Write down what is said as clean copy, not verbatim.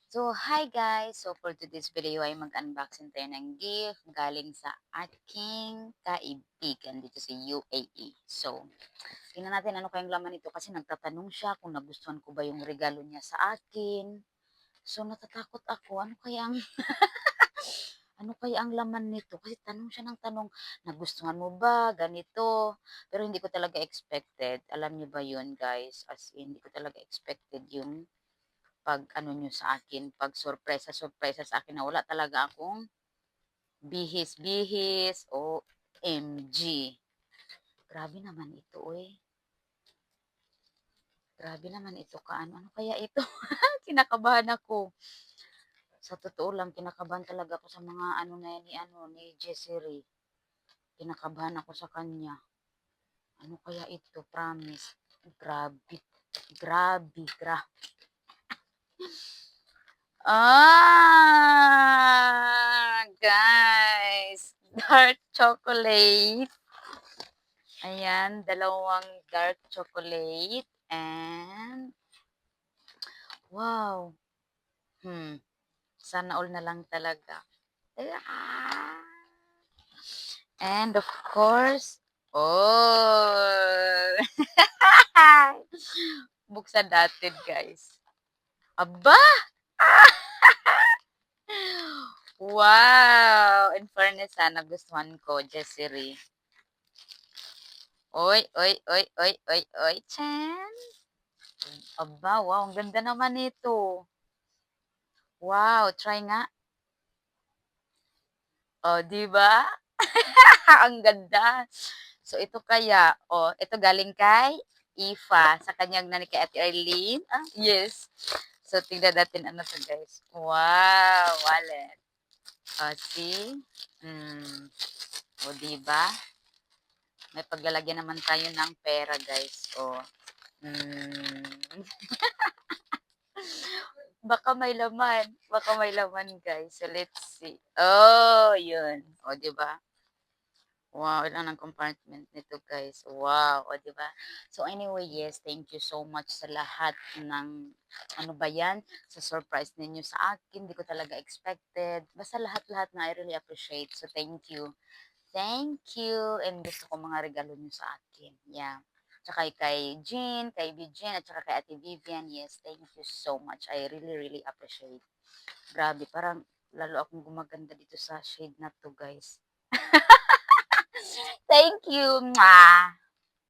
So, hi guys! So, for today's video ay mag-unboxing tayo ng gift galing sa aking kaibigan dito sa UAE. So, tingnan natin ano kayang laman nito kasi nagtatanong siya kung nagustuhan ko ba yung regalo niya sa akin. So, natatakot ako. Ano kaya ang laman nito? Kasi tanong siya ng tanong, nagustuhan mo ba? Ganito. Pero hindi ko talaga expected. Alam niyo ba yun, guys? As in, hindi ko talaga expected yung pag-ano niyo sa akin, pag sorpresa-sorpresa sa akin na wala talaga akong bihis-bihis, OMG. Grabe naman ito, eh. Grabe naman ito kaano. Ano kaya ito? Kinakabahan ako. Sa totoo lang, kinakabahan talaga ako sa mga ano na yan ni Jessery. Kinakabahan ako sa kanya. Ano kaya ito? Promise. Grabe. Grabe. Guys, dark chocolate. Ayan, dalawang dark chocolate and wow. Sana all na lang talaga. Ah! And of course, oh, buksan natin guys. Aba! Wow! In fairness, nagustuhan ko, Jessery. Oy, Chan. Aba, wow, ang ganda naman nito. Wow, try nga. Oh, 'di ba? Ang ganda. So, ito kaya, ito galing kay Ifa, sa kanyang nanay kay Ate Arlene. Yes. So, tingnan natin ano 'to, guys. Wow, wallet. Oh, see? O, 'di ba? May paglalagyan naman tayo ng pera, guys. Hmm. Baka may laman, guys. So, let's see. Oh, yun. O, 'di ba? Wow, ilang ng compartment nito, guys. Wow, o, 'di ba? So, anyway, yes, thank you so much sa lahat ng ano ba 'yan, sa surprise ninyo sa akin. Hindi ko talaga expected. Basta lahat-lahat na I really appreciate. So, thank you. Thank you. And gusto ko mga regalo niyo sa akin. Yeah. Tsaka kay Jean, kay Jean, at saka kay Ate Vivian. Yes, thank you so much. I really, really appreciate. Grabe, parang lalo akong gumaganda dito sa shade na to, guys. Thank you. Mwah.